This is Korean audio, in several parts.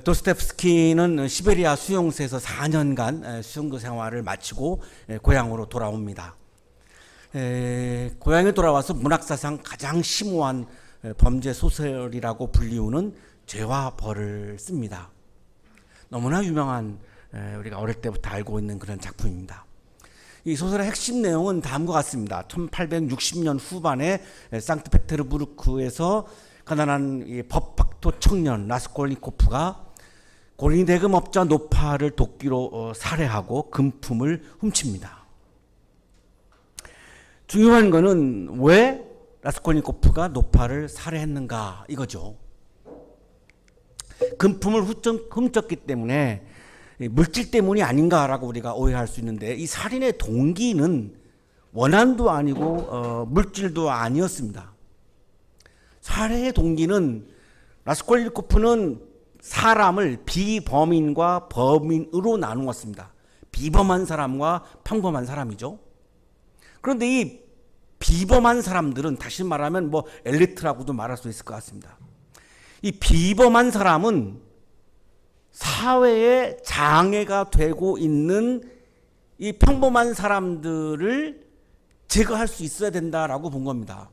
도스토옙스키는 시베리아 수용소에서 4년간 수용소 생활을 마치고 고향으로 돌아옵니다. 고향에 돌아와서 문학사상 가장 심오한 범죄 소설이라고 불리우는 죄와 벌을 씁니다. 너무나 유명한, 우리가 어릴 때부터 알고 있는 그런 작품입니다. 이 소설의 핵심 내용은 다음과 같습니다. 1860년 후반에 상트페테르부르크에서 가난한 법학도 청년 라스콜니코프가 고리 대금업자 노파를 도끼로 살해하고 금품을 훔칩니다. 중요한 것은 왜 라스콜니코프가 노파를 살해했는가 이거죠. 금품을 훔쳤기 때문에 물질 때문이 아닌가라고 우리가 오해할 수 있는데, 이 살인의 동기는 원한도 아니고 물질도 아니었습니다. 살해의 동기는 라스콜니코프는 사람을 비범인과 범인으로 나누었습니다. 비범한 사람과 평범한 사람이죠. 그런데 이 비범한 사람들은 다시 말하면 엘리트라고도 말할 수 있을 것 같습니다. 이 비범한 사람은 사회에 장애가 되고 있는 이 평범한 사람들을 제거할 수 있어야 된다라고 본 겁니다.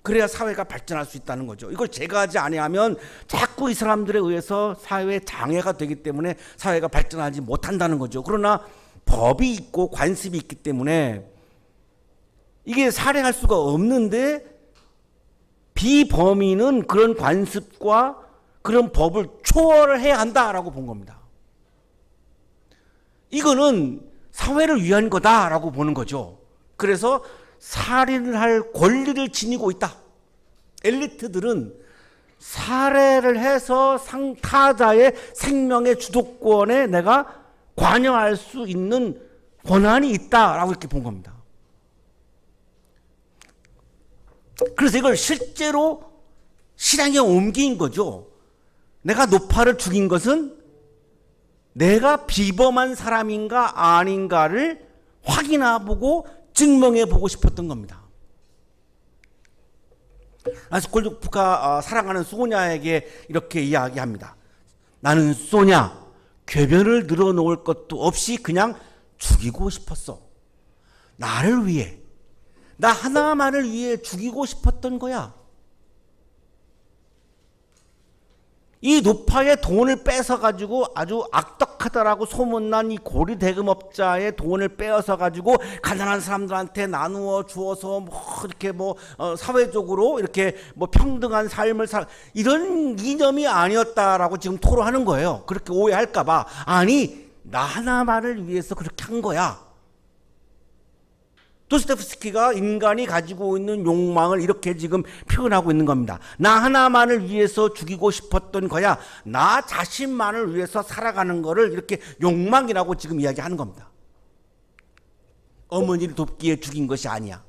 그래야 사회가 발전할 수 있다는 거죠. 이걸 제거하지 아니하면 자꾸 이 사람들에 의해서 사회에 장애가 되기 때문에 사회가 발전하지 못한다는 거죠. 그러나 법이 있고 관습이 있기 때문에 이게 살해할 수가 없는데, 비범인은 그런 관습과 그런 법을 초월을 해야 한다라고 본 겁니다. 이거는 사회를 위한 거다라고 보는 거죠. 그래서 살인을 할 권리를 지니고 있다. 엘리트들은 살해를 해서 타자의 생명의 주도권에 내가 관여할 수 있는 권한이 있다라고 이렇게 본 겁니다. 그래서 이걸 실제로 실행에 옮긴 거죠. 내가 노파를 죽인 것은 내가 비범한 사람인가 아닌가를 확인해보고 증명해보고 싶었던 겁니다. 라스콜니코프가 사랑하는 소냐에게 이렇게 이야기합니다. 나는 소냐, 궤변을 늘어놓을 것도 없이 그냥 죽이고 싶었어. 나를 위해, 나 하나만을 위해 죽이고 싶었던 거야. 이 노파의 돈을 뺏어가지고 아주 악덕하다라고 소문난 이 고리 대금업자의 돈을 빼앗아가지고 가난한 사람들한테 나누어 주어서 이렇게 사회적으로 이렇게 평등한 삶을 이런 이념이 아니었다라고 지금 토로하는 거예요. 그렇게 오해할까봐. 아니, 나 하나만을 위해서 그렇게 한 거야. 도스토옙스키가 인간이 가지고 있는 욕망을 이렇게 지금 표현하고 있는 겁니다. 나 하나만을 위해서 죽이고 싶었던 거야. 나 자신만을 위해서 살아가는 거를 이렇게 욕망이라고 지금 이야기하는 겁니다. 어머니를 돕기에 죽인 것이 아니야.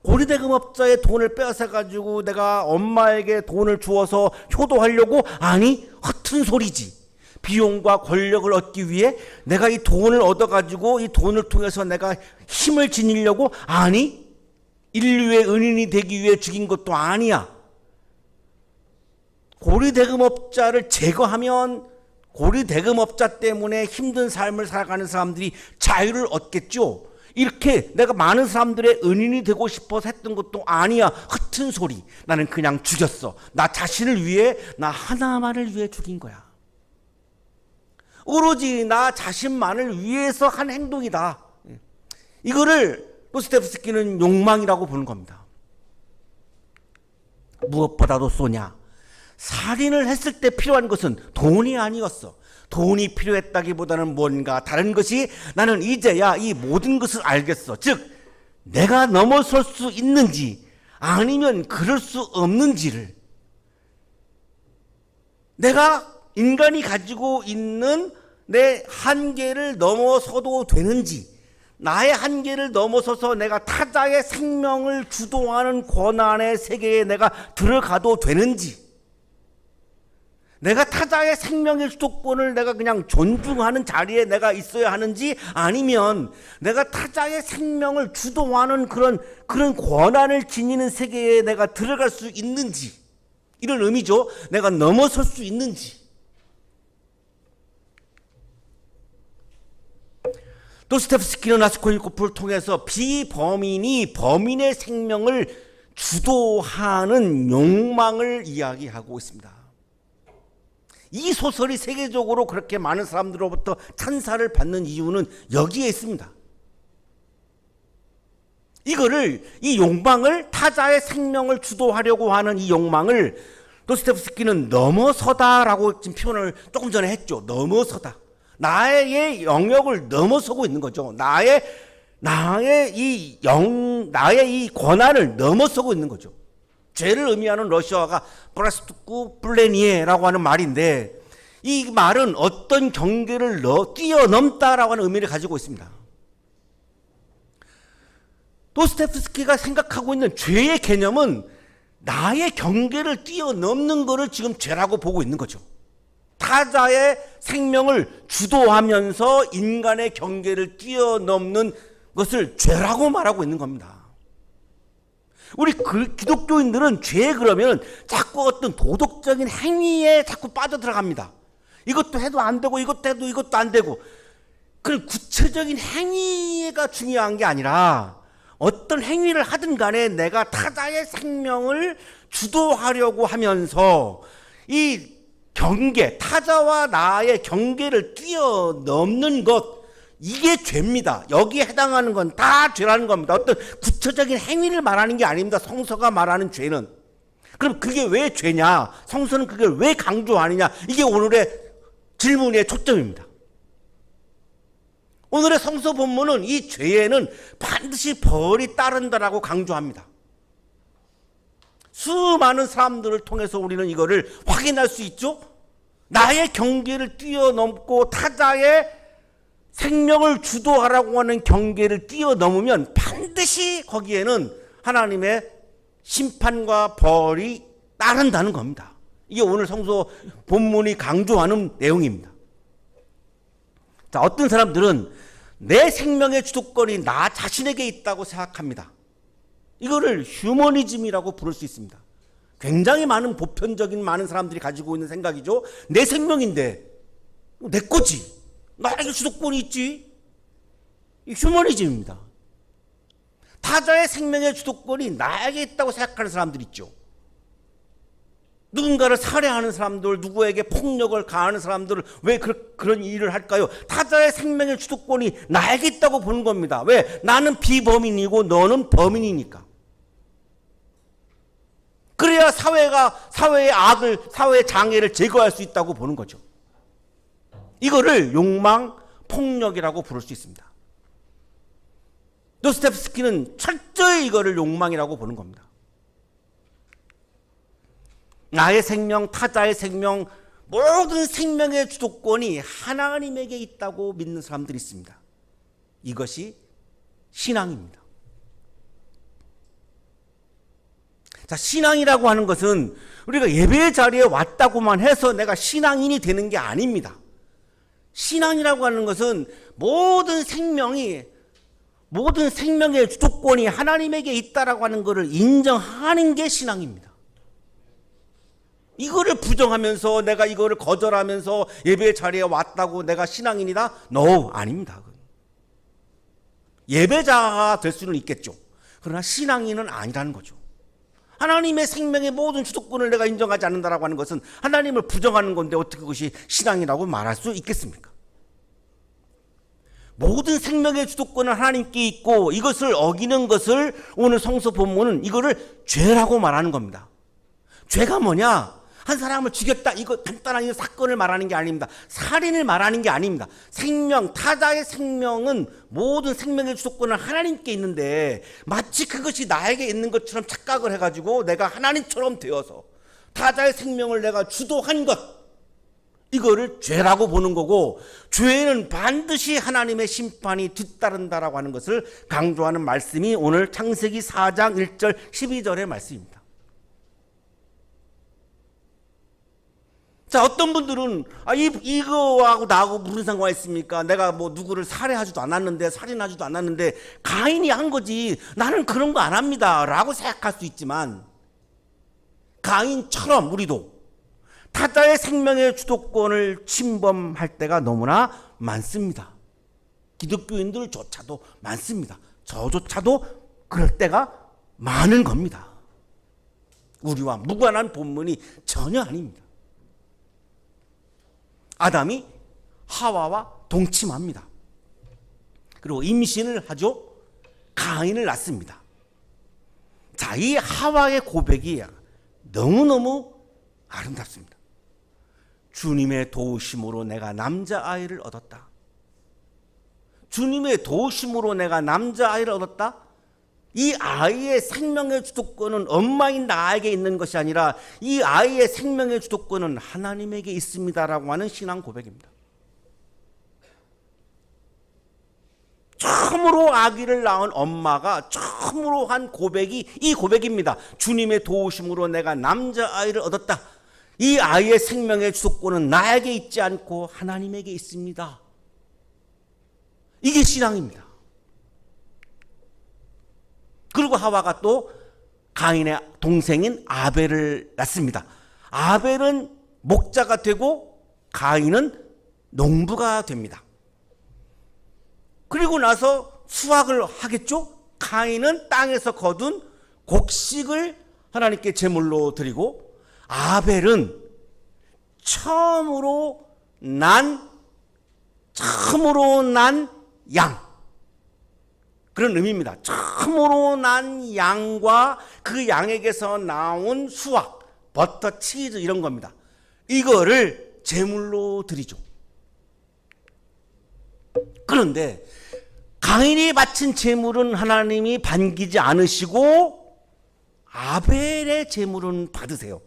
고리대금업자의 돈을 빼앗아가지고 내가 엄마에게 돈을 주어서 효도하려고? 아니, 허튼 소리지. 비용과 권력을 얻기 위해 내가 이 돈을 얻어가지고 이 돈을 통해서 내가 힘을 지니려고? 아니, 인류의 은인이 되기 위해 죽인 것도 아니야. 고리대금업자를 제거하면 고리대금업자 때문에 힘든 삶을 살아가는 사람들이 자유를 얻겠죠. 이렇게 내가 많은 사람들의 은인이 되고 싶어서 했던 것도 아니야. 허튼 소리. 나는 그냥 죽였어. 나 자신을 위해, 나 하나만을 위해 죽인 거야. 오로지 나 자신만을 위해서 한 행동이다. 이거를 도스토옙스키는 욕망이라고 보는 겁니다. 무엇보다도 소냐, 살인을 했을 때 필요한 것은 돈이 아니었어. 돈이 필요했다기보다는 뭔가 다른 것이, 나는 이제야 이 모든 것을 알겠어. 즉, 내가 넘어설 수 있는지 아니면 그럴 수 없는지를, 내가 인간이 가지고 있는 내 한계를 넘어서도 되는지, 나의 한계를 넘어서서 내가 타자의 생명을 주도하는 권한의 세계에 내가 들어가도 되는지, 내가 타자의 생명의 주도권을 내가 그냥 존중하는 자리에 내가 있어야 하는지, 아니면 내가 타자의 생명을 주도하는 그런 권한을 지니는 세계에 내가 들어갈 수 있는지, 이런 의미죠. 내가 넘어설 수 있는지. 도스토옙스키는 라스콜니코프를 통해서 비범인이 범인의 생명을 주도하는 욕망을 이야기하고 있습니다. 이 소설이 세계적으로 그렇게 많은 사람들로부터 찬사를 받는 이유는 여기에 있습니다. 이 욕망을, 타자의 생명을 주도하려고 하는 이 욕망을 도스토옙스키는 넘어서다라고 지금 표현을 조금 전에 했죠. 넘어서다. 나의 영역을 넘어서고 있는 거죠. 나의 이 권한을 넘어서고 있는 거죠. 죄를 의미하는 러시아어가 브라스투쿠 플레니에라고 하는 말인데, 이 말은 어떤 경계를 뛰어넘다라고 하는 의미를 가지고 있습니다. 도스토옙스키가 생각하고 있는 죄의 개념은 나의 경계를 뛰어넘는 것을 지금 죄라고 보고 있는 거죠. 타자의 생명을 주도하면서 인간의 경계를 뛰어넘는 것을 죄라고 말하고 있는 겁니다. 우리 기독교인들은 죄 그러면 자꾸 어떤 도덕적인 행위에 자꾸 빠져들어갑니다. 이것도 해도 안 되고 이것도 해도 이것도 안 되고. 그 구체적인 행위가 중요한 게 아니라 어떤 행위를 하든 간에 내가 타자의 생명을 주도하려고 하면서 이 경계, 타자와 나의 경계를 뛰어넘는 것, 이게 죄입니다. 여기에 해당하는 건 다 죄라는 겁니다. 어떤 구체적인 행위를 말하는 게 아닙니다. 성서가 말하는 죄는. 그럼 그게 왜 죄냐? 성서는 그게 왜 강조하느냐? 이게 오늘의 질문의 초점입니다. 오늘의 성서 본문은 이 죄에는 반드시 벌이 따른다라고 강조합니다. 수많은 사람들을 통해서 우리는 이거를 확인할 수 있죠. 나의 경계를 뛰어넘고 타자의 생명을 주도하라고 하는 경계를 뛰어넘으면 반드시 거기에는 하나님의 심판과 벌이 따른다는 겁니다. 이게 오늘 성서 본문이 강조하는 내용입니다. 자, 어떤 사람들은 내 생명의 주도권이 나 자신에게 있다고 생각합니다. 이거를 휴머니즘이라고 부를 수 있습니다. 굉장히 많은 보편적인 많은 사람들이 가지고 있는 생각이죠. 내 생명인데 내 거지. 나에게 주도권이 있지. 이 휴머니즘입니다. 타자의 생명의 주도권이 나에게 있다고 생각하는 사람들 있죠. 누군가를 살해하는 사람들, 누구에게 폭력을 가하는 사람들을 왜 그런 일을 할까요? 타자의 생명의 주도권이 나에게 있다고 보는 겁니다. 왜? 나는 비범인이고 너는 범인이니까. 그래야 사회의 악을, 사회의 장애를 제거할 수 있다고 보는 거죠. 이거를 욕망, 폭력이라고 부를 수 있습니다. 도스토옙스키는 철저히 이거를 욕망이라고 보는 겁니다. 나의 생명, 타자의 생명, 모든 생명의 주도권이 하나님에게 있다고 믿는 사람들이 있습니다. 이것이 신앙입니다. 자, 신앙이라고 하는 것은 우리가 예배 자리에 왔다고만 해서 내가 신앙인이 되는 게 아닙니다. 신앙이라고 하는 것은 모든 생명의 주도권이 하나님에게 있다라고 하는 것을 인정하는 게 신앙입니다. 이거를 부정하면서 내가 이거를 거절하면서 예배 자리에 왔다고 내가 신앙인이다? No, 아닙니다. 예배자가 될 수는 있겠죠. 그러나 신앙인은 아니라는 거죠. 하나님의 생명의 모든 주도권을 내가 인정하지 않는다라고 하는 것은 하나님을 부정하는 건데 어떻게 그것이 신앙이라고 말할 수 있겠습니까? 모든 생명의 주도권은 하나님께 있고 이것을 어기는 것을 오늘 성서 본문은 이거를 죄라고 말하는 겁니다. 죄가 뭐냐? 한 사람을 죽였다, 이거 간단한 이 사건을 말하는 게 아닙니다. 살인을 말하는 게 아닙니다. 생명, 타자의 생명은 모든 생명의 주도권은 하나님께 있는데 마치 그것이 나에게 있는 것처럼 착각을 해가지고 내가 하나님처럼 되어서 타자의 생명을 내가 주도한 것, 이거를 죄라고 보는 거고, 죄는 반드시 하나님의 심판이 뒤따른다라고 하는 것을 강조하는 말씀이 오늘 창세기 4장 1절 12절의 말씀입니다. 자, 어떤 분들은 이거하고 나하고 무슨 상관이 있습니까? 내가 뭐 누구를 살해하지도 않았는데, 살인하지도 않았는데 가인이 한 거지, 나는 그런 거 안 합니다 라고 생각할 수 있지만, 가인처럼 우리도 타자의 생명의 주도권을 침범할 때가 너무나 많습니다. 기독교인들조차도 많습니다. 저조차도 그럴 때가 많은 겁니다. 우리와 무관한 본문이 전혀 아닙니다. 아담이 하와와 동침합니다. 그리고 임신을 하죠. 가인을 낳습니다. 자, 이 하와의 고백이 너무너무 아름답습니다. 주님의 도우심으로 내가 남자아이를 얻었다. 주님의 도우심으로 내가 남자아이를 얻었다. 이 아이의 생명의 주도권은 엄마인 나에게 있는 것이 아니라 이 아이의 생명의 주도권은 하나님에게 있습니다라고 하는 신앙 고백입니다. 처음으로 아기를 낳은 엄마가 처음으로 한 고백이 이 고백입니다. 주님의 도우심으로 내가 남자아이를 얻었다. 이 아이의 생명의 주도권은 나에게 있지 않고 하나님에게 있습니다. 이게 신앙입니다. 그리고 하와가 또 가인의 동생인 아벨을 낳습니다. 아벨은 목자가 되고 가인은 농부가 됩니다. 그리고 나서 수확을 하겠죠. 가인은 땅에서 거둔 곡식을 하나님께 제물로 드리고 아벨은 처음으로 난 양, 그런 의미입니다. 처음으로 난 양과 그 양에게서 나온 수확, 버터, 치즈 이런 겁니다. 이거를 제물로 드리죠. 그런데 가인이 바친 제물은 하나님이 반기지 않으시고 아벨의 제물은 받으세요.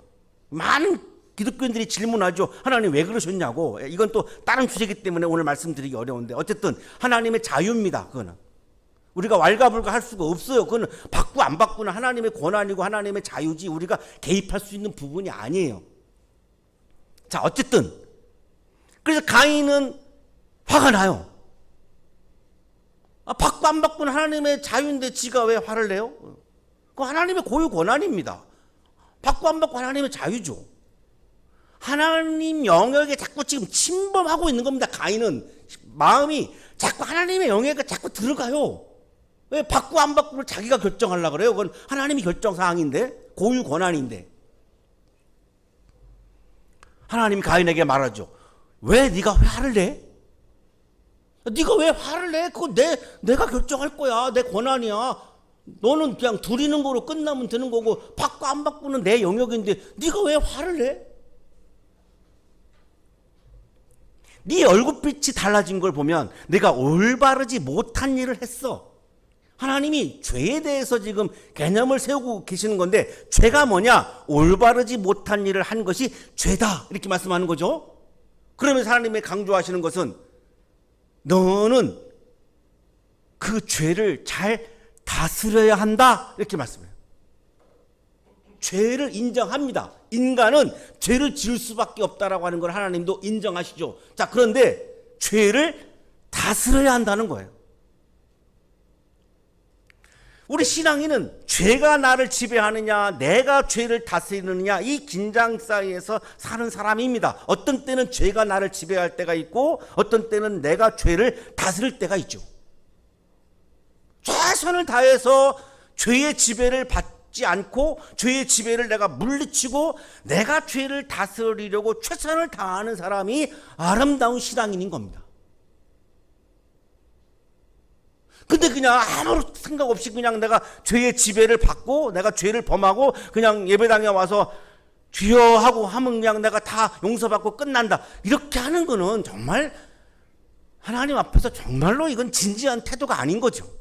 많은 기독교인들이 질문하죠. 하나님 왜 그러셨냐고. 이건 또 다른 주제이기 때문에 오늘 말씀드리기 어려운데 어쨌든 하나님의 자유입니다. 그거는 우리가 왈가불가 할 수가 없어요. 그거는 받고 안 받고는 하나님의 권한이고 하나님의 자유지 우리가 개입할 수 있는 부분이 아니에요. 자, 어쨌든 그래서 가인은 화가 나요. 받고 안 받고는 하나님의 자유인데 지가 왜 화를 내요? 그거 하나님의 고유 권한입니다. 받고 안 받고 하나님의 자유죠. 하나님 영역에 자꾸 지금 침범하고 있는 겁니다. 가인은 마음이 자꾸 하나님의 영역에 자꾸 들어가요. 왜 받고 안 받고를 자기가 결정하려고 그래요? 그건 하나님이 결정사항인데 고유 권한인데. 하나님이 가인에게 말하죠. 왜 네가 화를 내? 네가 왜 화를 내? 그거 내가 결정할 거야. 내 권한이야. 너는 그냥 드리는 거로 끝나면 되는 거고 받고 안 받고는 내 영역인데 네가 왜 화를 내? 네 얼굴빛이 달라진 걸 보면 내가 올바르지 못한 일을 했어. 하나님이 죄에 대해서 지금 개념을 세우고 계시는 건데 죄가 뭐냐? 올바르지 못한 일을 한 것이 죄다 이렇게 말씀하는 거죠. 그러면서 하나님이 강조하시는 것은 너는 그 죄를 잘 다스려야 한다 이렇게 말씀해요. 죄를 인정합니다. 인간은 죄를 지을 수밖에 없다라고 하는 걸 하나님도 인정하시죠. 자, 그런데 죄를 다스려야 한다는 거예요. 우리 신앙인은 죄가 나를 지배하느냐 내가 죄를 다스리느냐 이 긴장 사이에서 사는 사람입니다. 어떤 때는 죄가 나를 지배할 때가 있고 어떤 때는 내가 죄를 다스릴 때가 있죠. 최선을 다해서 죄의 지배를 받지 않고 죄의 지배를 내가 물리치고 내가 죄를 다스리려고 최선을 다하는 사람이 아름다운 신앙인인 겁니다. 근데 그냥 아무 생각 없이 그냥 내가 죄의 지배를 받고 내가 죄를 범하고 그냥 예배당에 와서 주여 하고 하면 그냥 내가 다 용서받고 끝난다. 이렇게 하는 거는 정말 하나님 앞에서 정말로 이건 진지한 태도가 아닌 거죠.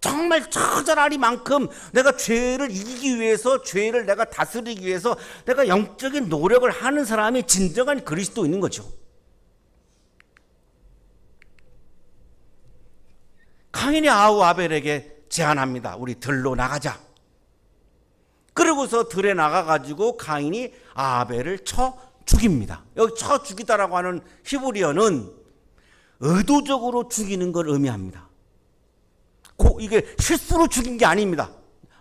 정말 처절하리만큼 내가 죄를 이기기 위해서 죄를 내가 다스리기 위해서 내가 영적인 노력을 하는 사람이 진정한 그리스도인인 거죠. 가인이 아벨에게 제안합니다. 우리 들로 나가자. 그러고서 들에 나가가지고 가인이 아벨을 쳐 죽입니다. 여기 쳐 죽이다라고 하는 히브리어는 의도적으로 죽이는 걸 의미합니다. 이게 실수로 죽인 게 아닙니다.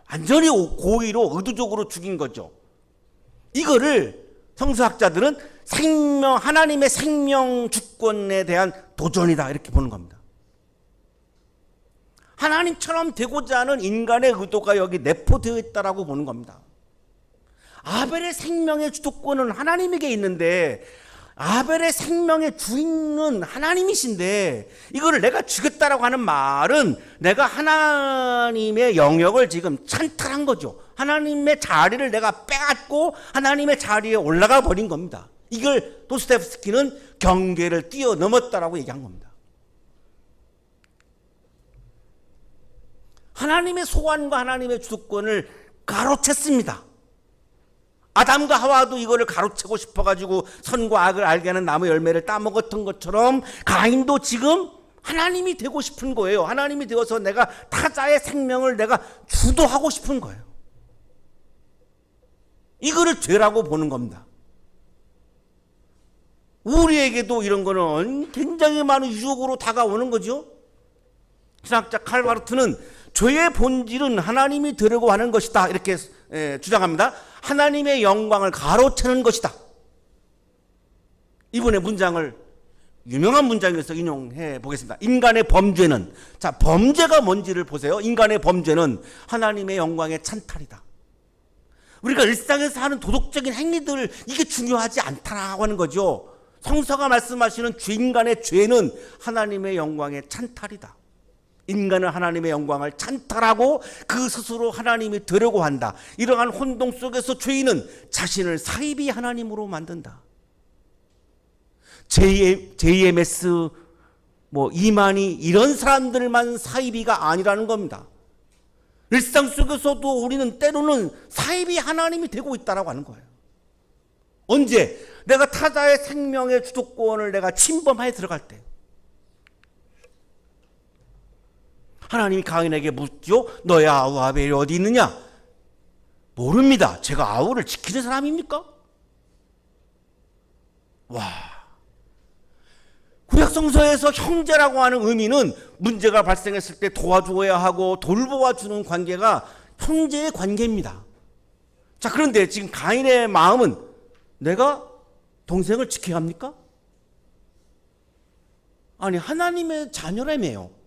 완전히 고의로 의도적으로 죽인 거죠. 이거를 성서학자들은 하나님의 생명 주권에 대한 도전이다 이렇게 보는 겁니다. 하나님처럼 되고자 하는 인간의 의도가 여기 내포되어 있다라고 보는 겁니다. 아벨의 생명의 주도권은 하나님에게 있는데 아벨의 생명의 주인은 하나님이신데 이거를 내가 죽였다라고 하는 말은 내가 하나님의 영역을 지금 찬탈한 거죠. 하나님의 자리를 내가 빼앗고 하나님의 자리에 올라가 버린 겁니다. 이걸 도스토옙스키는 경계를 뛰어넘었다라고 얘기한 겁니다. 하나님의 소관과 하나님의 주도권을 가로챘습니다. 아담과 하와도 이거를 가로채고 싶어가지고 선과 악을 알게 하는 나무 열매를 따먹었던 것처럼 가인도 지금 하나님이 되고 싶은 거예요. 하나님이 되어서 내가 타자의 생명을 내가 주도하고 싶은 거예요. 이거를 죄라고 보는 겁니다. 우리에게도 이런 거는 굉장히 많은 유혹으로 다가오는 거죠. 신학자 칼바르트는 죄의 본질은 하나님이 되려고 하는 것이다 이렇게 주장합니다. 하나님의 영광을 가로채는 것이다. 이분의 문장을 유명한 문장에서 인용해 보겠습니다. 인간의 범죄는, 자, 범죄가 뭔지를 보세요. 인간의 범죄는 하나님의 영광의 찬탈이다. 우리가 일상에서 하는 도덕적인 행위들 이게 중요하지 않다라고 하는 거죠. 성서가 말씀하시는 인간의 죄는 하나님의 영광의 찬탈이다. 인간은 하나님의 영광을 찬탈하고 그 스스로 하나님이 되려고 한다. 이러한 혼동 속에서 죄인은 자신을 사이비 하나님으로 만든다. JMS 이만희 이런 사람들만 사이비가 아니라는 겁니다. 일상 속에서도 우리는 때로는 사이비 하나님이 되고 있다라고 하는 거예요. 언제? 내가 타자의 생명의 주도권을 내가 침범하에 들어갈 때. 하나님이 가인에게 묻죠. 너의 아우 아벨이 어디 있느냐? 모릅니다. 제가 아우를 지키는 사람입니까? 와. 구약성서에서 형제라고 하는 의미는 문제가 발생했을 때 도와줘야 하고 돌보아주는 관계가 형제의 관계입니다. 자, 그런데 지금 가인의 마음은 내가 동생을 지켜야 합니까? 아니, 하나님의 자녀라며요.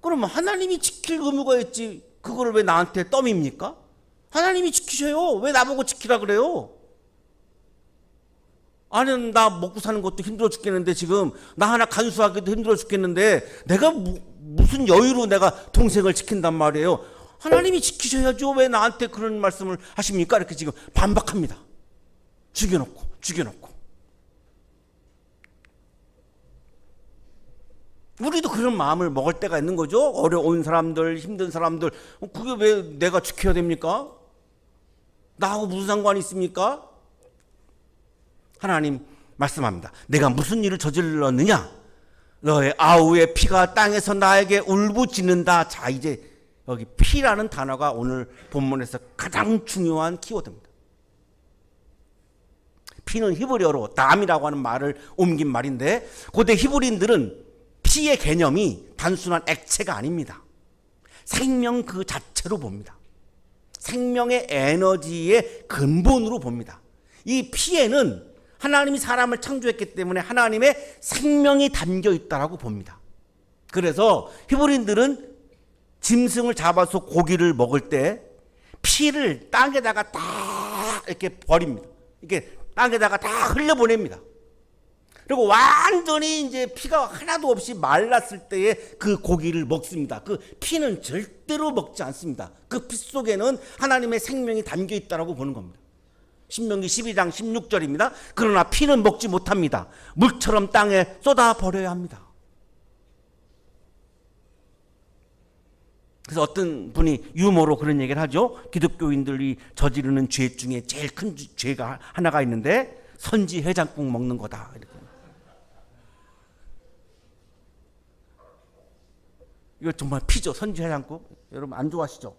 그러면 하나님이 지킬 의무가 있지 그거를 왜 나한테 떠밉니까? 하나님이 지키셔요. 왜 나보고 지키라 그래요? 아니, 나 먹고 사는 것도 힘들어 죽겠는데 지금 나 하나 간수하기도 힘들어 죽겠는데 내가 무슨 여유로 내가 동생을 지킨단 말이에요. 하나님이 지키셔야죠. 왜 나한테 그런 말씀을 하십니까? 이렇게 지금 반박합니다. 죽여놓고. 우리도 그런 마음을 먹을 때가 있는 거죠. 어려운 사람들, 힘든 사람들, 그게 왜 내가 지켜야 됩니까? 나하고 무슨 상관이 있습니까? 하나님 말씀합니다. 내가 무슨 일을 저질렀느냐? 너의 아우의 피가 땅에서 나에게 울부짖는다. 자, 이제 여기 피라는 단어가 오늘 본문에서 가장 중요한 키워드입니다. 피는 히브리어로 담이라고 하는 말을 옮긴 말인데 고대 히브리인들은 피의 개념이 단순한 액체가 아닙니다. 생명 그 자체로 봅니다. 생명의 에너지의 근본으로 봅니다. 이 피에는 하나님이 사람을 창조했기 때문에 하나님의 생명이 담겨 있다라고 봅니다. 그래서 히브리인들은 짐승을 잡아서 고기를 먹을 때 피를 땅에다가 딱 이렇게 버립니다. 이렇게 땅에다가 다 흘려보냅니다. 그리고 완전히 이제 피가 하나도 없이 말랐을 때에 그 고기를 먹습니다. 그 피는 절대로 먹지 않습니다. 그 피 속에는 하나님의 생명이 담겨 있다라고 보는 겁니다. 신명기 12장 16절입니다. 그러나 피는 먹지 못합니다. 물처럼 땅에 쏟아 버려야 합니다. 그래서 어떤 분이 유머로 그런 얘기를 하죠. 기독교인들이 저지르는 죄 중에 제일 큰 죄가 하나가 있는데 선지 해장국 먹는 거다. 이렇게. 이거 정말 피죠. 선지 해장국. 여러분 안 좋아하시죠?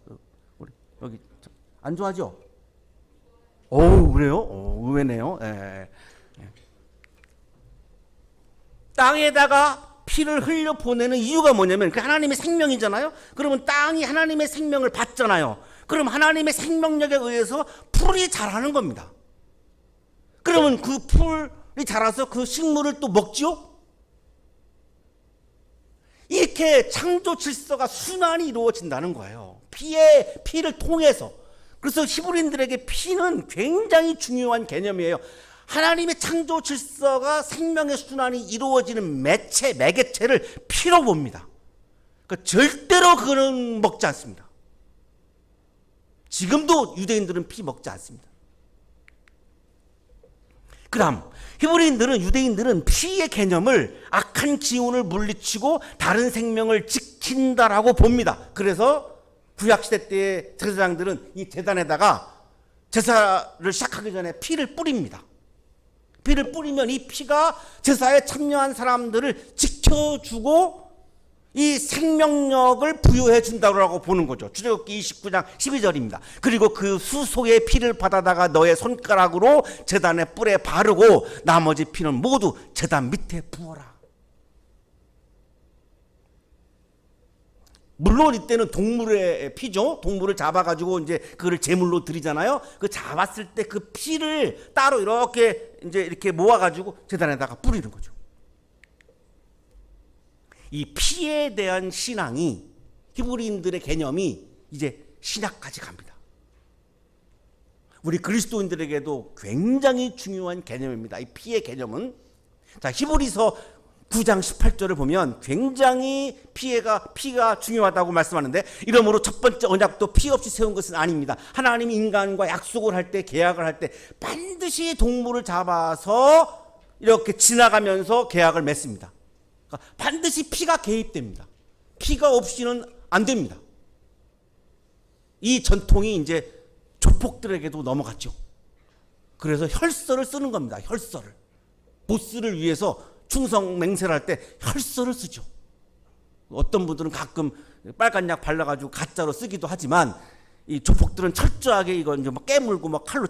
우리 여기 안 좋아하죠? 오, 그래요? 오, 의외네요. 예. 땅에다가 피를 흘려 보내는 이유가 뭐냐면 그 하나님의 생명이잖아요. 그러면 땅이 하나님의 생명을 받잖아요. 그럼 하나님의 생명력에 의해서 풀이 자라는 겁니다. 그러면 그 풀이 자라서 그 식물을 또 먹지요? 이렇게 창조 질서가 순환이 이루어진다는 거예요. 피를 통해서. 그래서 히브리인들에게 피는 굉장히 중요한 개념이에요. 하나님의 창조 질서가 생명의 순환이 이루어지는 매개체를 피로 봅니다. 그러니까 절대로 그는 먹지 않습니다. 지금도 유대인들은 피 먹지 않습니다. 그다음 히브리인들은, 유대인들은 피의 개념을 악한 기운을 물리치고 다른 생명을 지킨다라고 봅니다. 그래서 구약시대 때의 제사장들은 이 제단에다가 제사를 시작하기 전에 피를 뿌립니다. 피를 뿌리면 이 피가 제사에 참여한 사람들을 지켜주고 이 생명력을 부여해 준다고 보는 거죠. 출애굽기 29장 12절입니다. 그리고 그 수소의 피를 받아다가 너의 손가락으로 제단의 뿔에 바르고 나머지 피는 모두 제단 밑에 부어라. 물론 이때는 동물의 피죠. 동물을 잡아가지고 이제 그거를 제물로 드리잖아요. 그 잡았을 때 그 피를 따로 이렇게 모아가지고 제단에다가 뿌리는 거죠. 이 피에 대한 신앙이, 히브리인들의 개념이 이제 신약까지 갑니다. 우리 그리스도인들에게도 굉장히 중요한 개념입니다. 이 피의 개념은. 자, 히브리서 9장 18절을 보면 굉장히 피가 중요하다고 말씀하는데, 이러므로 첫 번째 언약도 피 없이 세운 것은 아닙니다. 하나님이 인간과 약속을 할 때, 계약을 할 때 반드시 동물을 잡아서 이렇게 지나가면서 계약을 맺습니다. 그러니까 반드시 피가 개입됩니다. 피가 없이는 안 됩니다. 이 전통이 이제 조폭들에게도 넘어갔죠. 그래서 혈서를 쓰는 겁니다. 혈서를. 보스를 위해서 충성 맹세를 할 때 혈서를 쓰죠. 어떤 분들은 가끔 빨간 약 발라가지고 가짜로 쓰기도 하지만, 이 조폭들은 철저하게 이거 이제 막 깨물고 막 칼로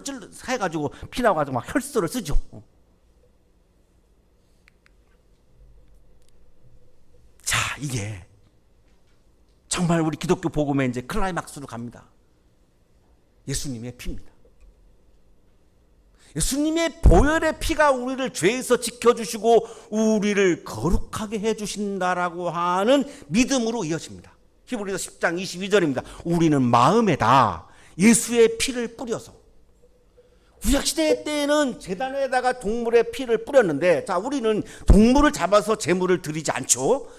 해가지고 피나가지고 막 혈서를 쓰죠. 자, 이게 정말 우리 기독교 복음의 이제 클라이막스로 갑니다. 예수님의 피입니다. 예수님의 보혈의 피가 우리를 죄에서 지켜주시고 우리를 거룩하게 해주신다라고 하는 믿음으로 이어집니다. 히브리서 10장 22절입니다. 우리는 마음에다 예수의 피를 뿌려서. 구약시대 때에는 제단에다가 동물의 피를 뿌렸는데, 자, 우리는 동물을 잡아서 제물을 드리지 않죠.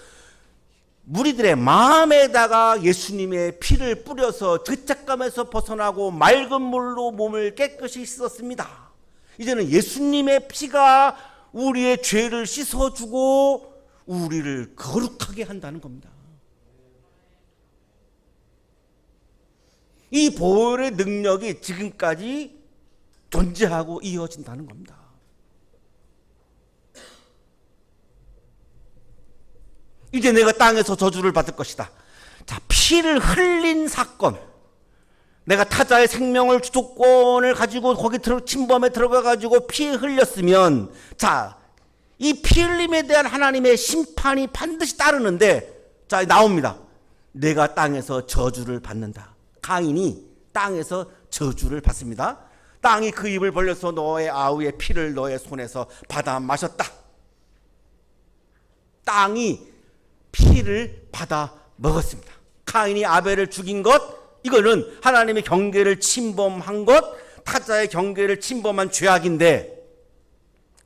무리들의 마음에다가 예수님의 피를 뿌려서 죄책감에서 벗어나고 맑은 물로 몸을 깨끗이 씻었습니다. 이제는 예수님의 피가 우리의 죄를 씻어주고 우리를 거룩하게 한다는 겁니다. 이 보혈의 능력이 지금까지 존재하고 이어진다는 겁니다. 이제 내가 땅에서 저주를 받을 것이다. 자, 피를 흘린 사건. 내가 타자의 생명을 주도권을 가지고 거기 침범에 들어가가지고 피 흘렸으면, 자, 이 피 흘림에 대한 하나님의 심판이 반드시 따르는데, 자, 나옵니다. 내가 땅에서 저주를 받는다. 가인이 땅에서 저주를 받습니다. 땅이 그 입을 벌려서 너의 아우의 피를 너의 손에서 받아 마셨다. 땅이 피를 받아 먹었습니다. 가인이 아벨을 죽인 것, 이거는 하나님의 경계를 침범한 것, 타자의 경계를 침범한 죄악인데,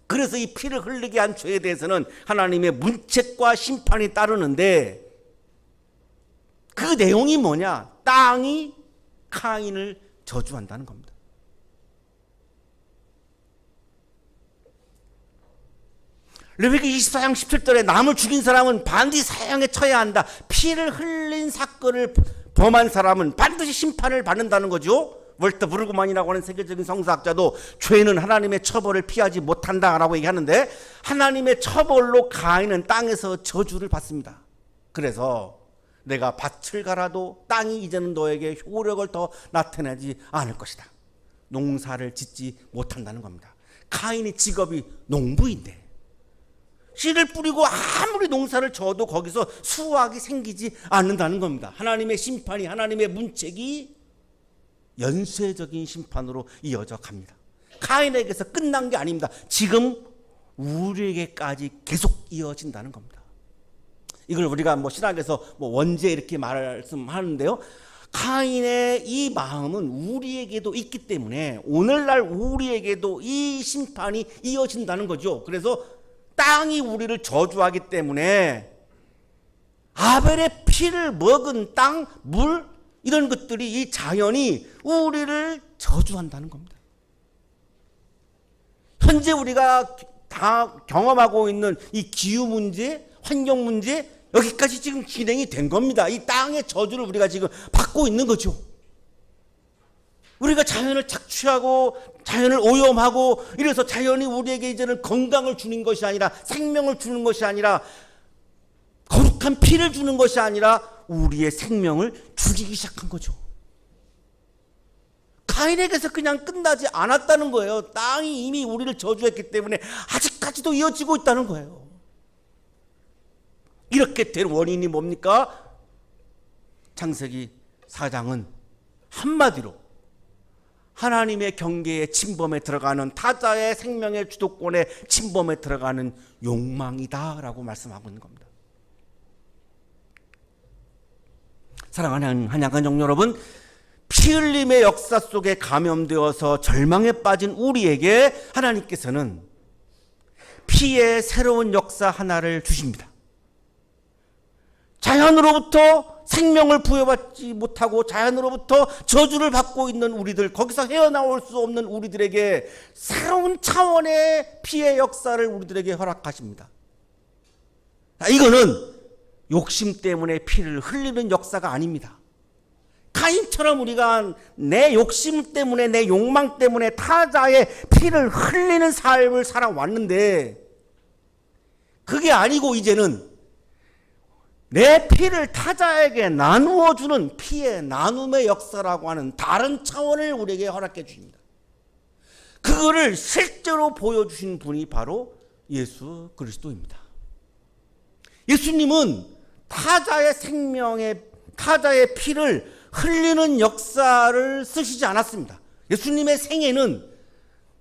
그래서 이 피를 흘리게 한 죄에 대해서는 하나님의 문책과 심판이 따르는데, 그 내용이 뭐냐? 땅이 가인을 저주한다는 겁니다. 레위기 24장 17절에 남을 죽인 사람은 반드시 사형에 처해야 한다. 피를 흘린 사건을 범한 사람은 반드시 심판을 받는다는 거죠. 월터 브루그만이라고 하는 세계적인 성서학자도 죄는 하나님의 처벌을 피하지 못한다라고 얘기하는데, 하나님의 처벌로 가인은 땅에서 저주를 받습니다. 그래서 내가 밭을 갈아도 땅이 이제는 너에게 효력을 더 나타내지 않을 것이다. 농사를 짓지 못한다는 겁니다. 가인의 직업이 농부인데 씨를 뿌리고 아무리 농사를 져도 거기서 수확이 생기지 않는다는 겁니다. 하나님의 심판이, 하나님의 문책이 연쇄적인 심판으로 이어져 갑니다. 카인에게서 끝난 게 아닙니다. 지금 우리에게까지 계속 이어진다는 겁니다. 이걸 우리가 신학에서 원죄 이렇게 말씀하는데요. 카인의 이 마음은 우리에게도 있기 때문에 오늘날 우리에게도 이 심판이 이어진다는 거죠. 그래서 땅이 우리를 저주하기 때문에 아벨의 피를 먹은 땅, 물 이런 것들이 이 자연이 우리를 저주한다는 겁니다. 현재 우리가 다 경험하고 있는 이 기후 문제, 환경 문제 여기까지 지금 진행이 된 겁니다. 이 땅의 저주를 우리가 지금 받고 있는 거죠. 우리가 자연을 착취하고 자연을 오염하고 이래서 자연이 우리에게 이제는 건강을 주는 것이 아니라 생명을 주는 것이 아니라 거룩한 피를 주는 것이 아니라 우리의 생명을 죽이기 시작한 거죠. 카인에게서 그냥 끝나지 않았다는 거예요. 땅이 이미 우리를 저주했기 때문에 아직까지도 이어지고 있다는 거예요. 이렇게 된 원인이 뭡니까? 창세기 4장은 한마디로 하나님의 경계에 침범에 들어가는 타자의 생명의 주도권에 침범에 들어가는 욕망이다라고 말씀하고 있는 겁니다. 사랑하는 한양가족 여러분, 피 흘림의 역사 속에 감염되어서 절망에 빠진 우리에게 하나님께서는 피의 새로운 역사 하나를 주십니다. 자연으로부터 생명을 부여받지 못하고 자연으로부터 저주를 받고 있는 우리들, 거기서 헤어나올 수 없는 우리들에게 새로운 차원의 피의 역사를 우리들에게 허락하십니다. 이거는 욕심 때문에 피를 흘리는 역사가 아닙니다. 카인처럼 우리가 내 욕심 때문에 내 욕망 때문에 타자의 피를 흘리는 삶을 살아왔는데 그게 아니고 이제는 내 피를 타자에게 나누어 주는 피의 나눔의 역사라고 하는 다른 차원을 우리에게 허락해 주십니다. 그거를 실제로 보여주신 분이 바로 예수 그리스도입니다. 예수님은 타자의 생명의 타자의 피를 흘리는 역사를 쓰시지 않았습니다. 예수님의 생애는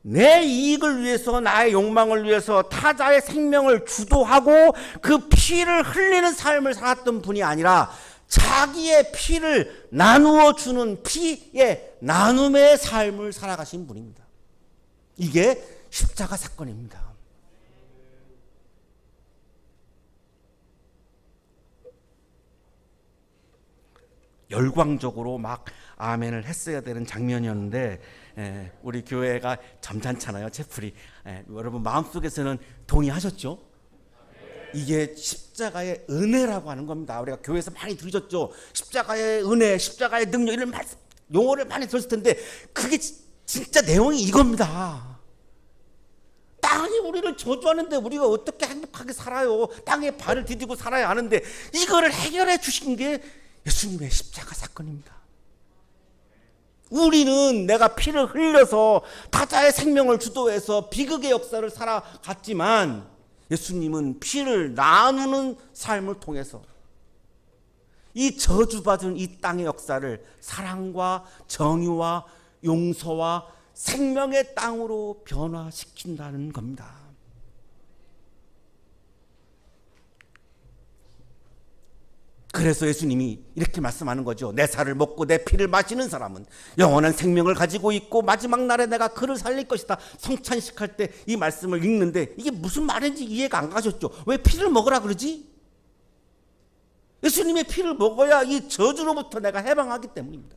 내 이익을 위해서 나의 욕망을 위해서 타자의 생명을 주도하고 그 피를 흘리는 삶을 살았던 분이 아니라 자기의 피를 나누어 주는 피의 나눔의 삶을 살아가신 분입니다. 이게 십자가 사건입니다. 열광적으로 막 아멘을 했어야 되는 장면이었는데 우리 교회가 점잖잖아요. 채플이. 여러분 마음속에서는 동의하셨죠? 이게 십자가의 은혜라고 하는 겁니다. 우리가 교회에서 많이 들으셨죠? 십자가의 은혜, 십자가의 능력 이런 말씀, 용어를 많이 들었을 텐데 그게 진짜 내용이 이겁니다. 땅이 우리를 저주하는데 우리가 어떻게 행복하게 살아요? 땅에 발을 디디고 살아야 하는데 이거를 해결해 주신 게 예수님의 십자가 사건입니다. 우리는 내가 피를 흘려서 타자의 생명을 주도해서 비극의 역사를 살아갔지만 예수님은 피를 나누는 삶을 통해서 이 저주받은 이 땅의 역사를 사랑과 정의와 용서와 생명의 땅으로 변화시킨다는 겁니다. 그래서 예수님이 이렇게 말씀하는 거죠. 내 살을 먹고 내 피를 마시는 사람은 영원한 생명을 가지고 있고 마지막 날에 내가 그를 살릴 것이다. 성찬식할 때 이 말씀을 읽는데 이게 무슨 말인지 이해가 안 가셨죠. 왜 피를 먹으라 그러지? 예수님의 피를 먹어야 이 저주로부터 내가 해방하기 때문입니다.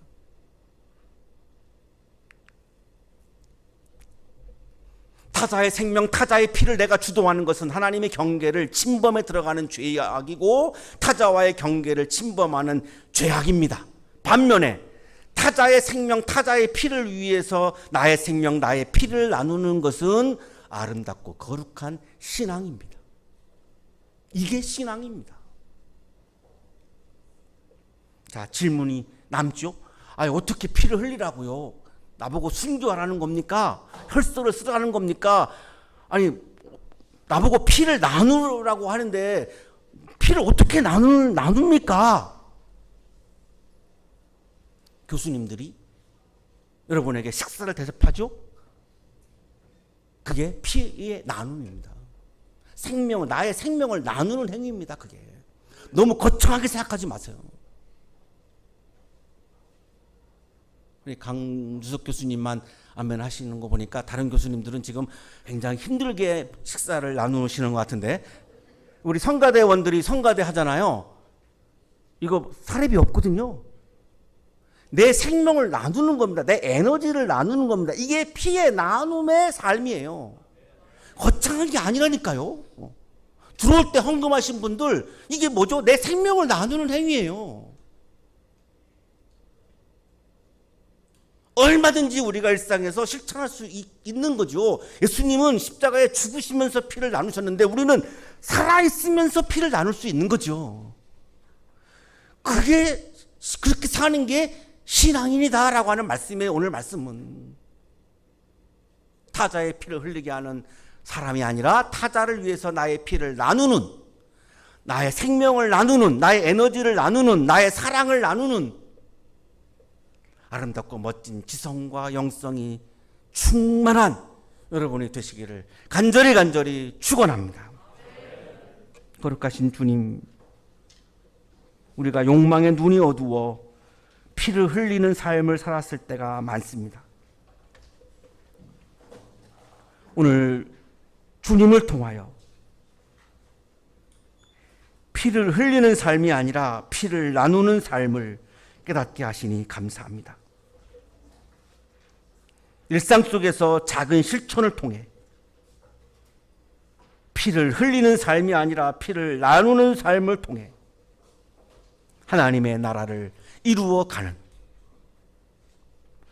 타자의 생명, 타자의 피를 내가 주도하는 것은 하나님의 경계를 침범에 들어가는 죄악이고 타자와의 경계를 침범하는 죄악입니다. 반면에 타자의 생명, 타자의 피를 위해서 나의 생명, 나의 피를 나누는 것은 아름답고 거룩한 신앙입니다. 이게 신앙입니다. 자, 질문이 남죠? 어떻게 피를 흘리라고요? 나보고 순교하라는 겁니까? 혈서를 쓰라는 겁니까? 아니, 나보고 피를 나누라고 하는데 피를 어떻게 나눕니까? 교수님들이 여러분에게 식사를 대접하죠? 그게 피의 나눔입니다. 나의 생명을 나누는 행위입니다. 그게 너무 거창하게 생각하지 마세요. 우리 강주석 교수님만 아멘 하시는 거 보니까 다른 교수님들은 지금 굉장히 힘들게 식사를 나누시는 것 같은데, 우리 성가대원들이 성가대 하잖아요. 이거 사례비 없거든요. 내 생명을 나누는 겁니다. 내 에너지를 나누는 겁니다. 이게 피의 나눔의 삶이에요. 거창한 게 아니라니까요. 들어올 때 헌금하신 분들, 이게 뭐죠? 내 생명을 나누는 행위예요. 얼마든지 우리가 일상에서 실천할 수 있는 거죠. 예수님은 십자가에 죽으시면서 피를 나누셨는데 우리는 살아있으면서 피를 나눌 수 있는 거죠. 그게 그렇게 사는 게 신앙인이다라고 하는 말씀이에요. 오늘 말씀은 타자의 피를 흘리게 하는 사람이 아니라 타자를 위해서 나의 피를 나누는, 나의 생명을 나누는, 나의 에너지를 나누는, 나의 사랑을 나누는 아름답고 멋진 지성과 영성이 충만한 여러분이 되시기를 간절히 축원합니다. 거룩하신 주님, 우리가 욕망의 눈이 어두워 피를 흘리는 삶을 살았을 때가 많습니다. 오늘 주님을 통하여 피를 흘리는 삶이 아니라 피를 나누는 삶을 깨닫게 하시니 감사합니다. 일상 속에서 작은 실천을 통해 피를 흘리는 삶이 아니라 피를 나누는 삶을 통해 하나님의 나라를 이루어가는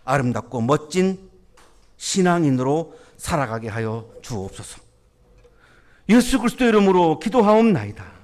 아름답고 멋진 신앙인으로 살아가게 하여 주옵소서. 예수 그리스도 이름으로 기도하옵나이다.